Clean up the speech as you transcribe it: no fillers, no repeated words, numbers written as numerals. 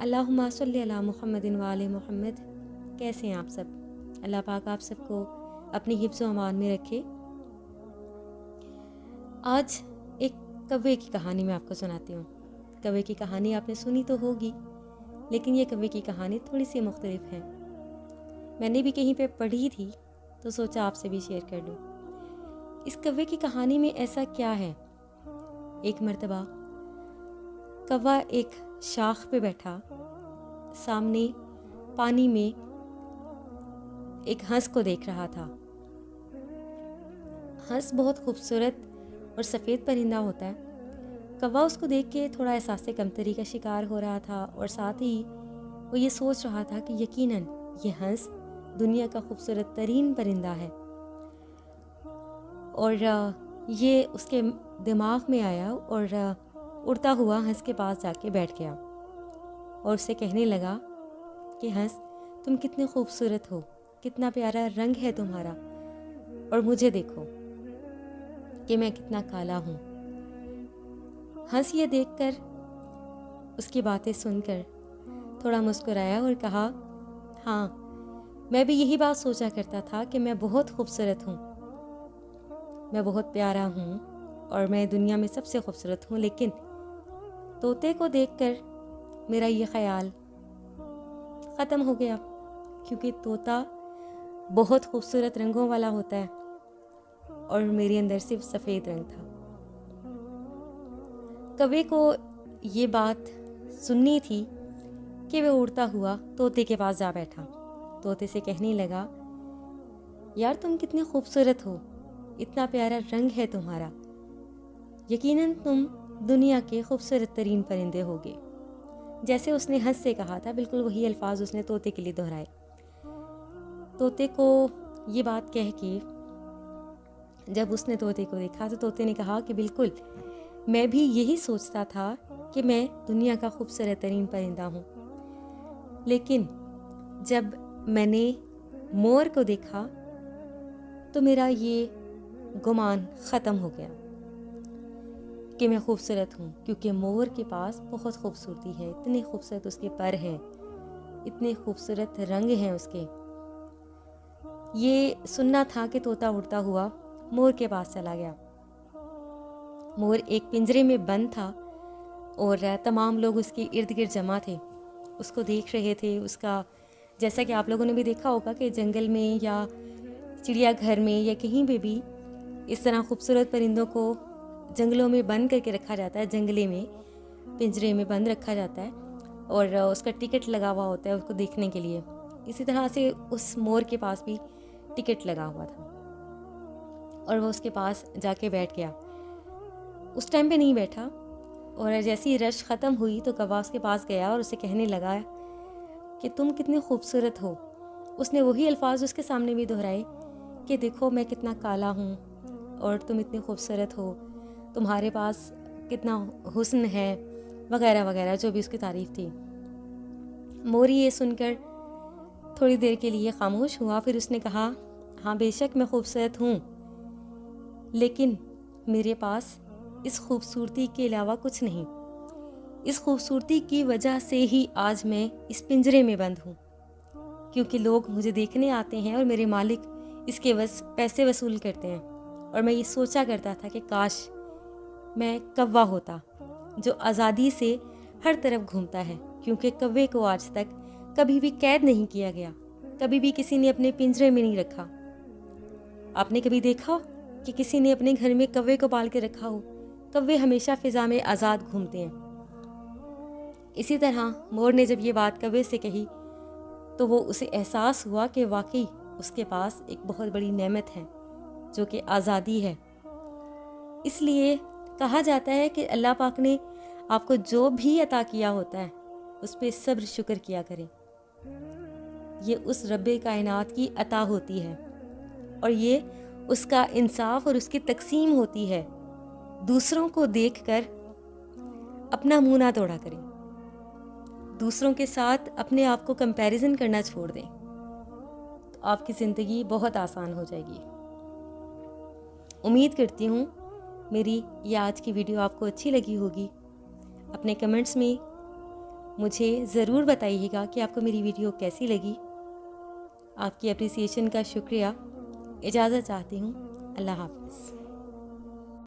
اللہم صلی علی محمد و آل محمد۔ کیسے ہیں آپ سب؟ اللہ پاک آپ سب کو اپنی حفظ و امان میں رکھے۔ آج ایک کوے کی کہانی میں آپ کو سناتی ہوں۔ کوے کی کہانی آپ نے سنی تو ہوگی، لیکن یہ کوے کی کہانی تھوڑی سی مختلف ہے۔ میں نے بھی کہیں پہ پڑھی تھی تو سوچا آپ سے بھی شیئر کر لوں۔ اس کوے کی کہانی میں ایسا کیا ہے؟ ایک مرتبہ کوا ایک شاخ پہ بیٹھا، سامنے پانی میں ایک ہنس کو دیکھ رہا تھا۔ ہنس بہت خوبصورت اور سفید پرندہ ہوتا ہے۔ کوا اس کو دیکھ کے تھوڑا احساس کمتری کا شکار ہو رہا تھا، اور ساتھ ہی وہ یہ سوچ رہا تھا کہ یقیناً یہ ہنس دنیا کا خوبصورت ترین پرندہ ہے۔ اور یہ اس کے دماغ میں آیا اور اڑتا ہوا ہنس کے پاس جا کے بیٹھ گیا اور اسے کہنے لگا کہ ہنس، تم کتنے خوبصورت ہو، کتنا پیارا رنگ ہے تمہارا، اور مجھے دیکھو کہ میں کتنا کالا ہوں۔ ہنس یہ دیکھ کر، اس کی باتیں سن کر تھوڑا مسکرایا اور کہا، ہاں میں بھی یہی بات سوچا کرتا تھا کہ میں بہت خوبصورت ہوں، میں بہت پیارا ہوں، اور میں دنیا میں سب سے خوبصورت ہوں، لیکن طوطے کو دیکھ کر میرا یہ خیال ختم ہو گیا، کیونکہ طوطا بہت خوبصورت رنگوں والا ہوتا ہے اور میرے اندر صرف سفید رنگ تھا۔ کوے کو یہ بات سننی تھی کہ وہ اڑتا ہوا طوطے کے پاس جا بیٹھا۔ طوطے سے کہنے لگا، یار تم کتنے خوبصورت ہو، اتنا پیارا رنگ ہے تمہارا، یقیناً تم دنیا کے خوبصورت ترین پرندے ہوگے۔ جیسے اس نے ہنس سے کہا تھا، بالکل وہی الفاظ اس نے طوطے کے لیے دہرائے۔ طوطے کو یہ بات کہہ کے جب اس نے طوطے کو دیکھا تو طوطے نے کہا کہ بالکل میں بھی یہی سوچتا تھا کہ میں دنیا کا خوبصورت ترین پرندہ ہوں، لیکن جب میں نے مور کو دیکھا تو میرا یہ گمان ختم ہو گیا کہ میں خوبصورت ہوں، کیونکہ مور کے پاس بہت خوبصورتی ہے، اتنے خوبصورت اس کے پر ہیں، اتنے خوبصورت رنگ ہیں اس کے۔ یہ سننا تھا کہ طوطا اڑتا ہوا مور کے پاس چلا گیا۔ مور ایک پنجرے میں بند تھا اور تمام لوگ اس کے ارد گرد جمع تھے، اس کو دیکھ رہے تھے۔ اس کا جیسا کہ آپ لوگوں نے بھی دیکھا ہوگا کہ جنگل میں یا چڑیا گھر میں یا کہیں پہ بھی اس طرح خوبصورت پرندوں کو جنگلوں میں بند کر کے رکھا جاتا ہے، جنگلے میں پنجرے میں بند رکھا جاتا ہے، اور اس کا ٹکٹ لگا ہوا ہوتا ہے اس کو دیکھنے کے لیے۔ اسی طرح سے اس مور کے پاس بھی ٹکٹ لگا ہوا تھا، اور وہ اس کے پاس جا کے بیٹھ گیا۔ اس ٹائم پہ نہیں بیٹھا، اور جیسی رش ختم ہوئی تو کوا اس کے پاس گیا اور اسے کہنے لگا کہ تم کتنے خوبصورت ہو۔ اس نے وہی الفاظ اس کے سامنے بھی دہرائے کہ دیکھو میں کتنا کالا ہوں اور تم اتنے خوبصورت ہو، تمہارے پاس کتنا حسن ہے، وغیرہ وغیرہ، جو بھی اس کی تعریف تھی۔ موری یہ سن کر تھوڑی دیر کے لیے خاموش ہوا، پھر اس نے کہا، ہاں بے شک میں خوبصورت ہوں، لیکن میرے پاس اس خوبصورتی کے علاوہ کچھ نہیں۔ اس خوبصورتی کی وجہ سے ہی آج میں اس پنجرے میں بند ہوں، کیونکہ لوگ مجھے دیکھنے آتے ہیں اور میرے مالک اس کے پیسے وصول کرتے ہیں، اور میں یہ سوچا کرتا تھا کہ کاش میں کوا ہوتا جو آزادی سے ہر طرف گھومتا ہے، کیونکہ کوے کو آج تک کبھی بھی قید نہیں کیا گیا، کبھی بھی کسی نے اپنے پنجرے میں نہیں رکھا۔ آپ نے کبھی دیکھا کہ کسی نے اپنے گھر میں کوے کو پال کے رکھا ہو؟ کوے ہمیشہ فضا میں آزاد گھومتے ہیں۔ اسی طرح مور نے جب یہ بات کوے سے کہی تو وہ اسے احساس ہوا کہ واقعی اس کے پاس ایک بہت بڑی نعمت ہے جو کہ آزادی ہے۔ اس لیے کہا جاتا ہے کہ اللہ پاک نے آپ کو جو بھی عطا کیا ہوتا ہے اس پہ صبر شکر کیا کریں۔ یہ اس رب کائنات کی عطا ہوتی ہے، اور یہ اس کا انصاف اور اس کی تقسیم ہوتی ہے۔ دوسروں کو دیکھ کر اپنا منہ نہ توڑا کریں، دوسروں کے ساتھ اپنے آپ کو کمپیریزن کرنا چھوڑ دیں، تو آپ کی زندگی بہت آسان ہو جائے گی۔ امید کرتی ہوں میری یہ آج کی ویڈیو آپ کو اچھی لگی ہوگی۔ اپنے کمنٹس میں مجھے ضرور بتائیے گا کہ آپ کو میری ویڈیو کیسی لگی۔ آپ کی اپریسیشن کا شکریہ۔ اجازت چاہتی ہوں۔ اللہ حافظ۔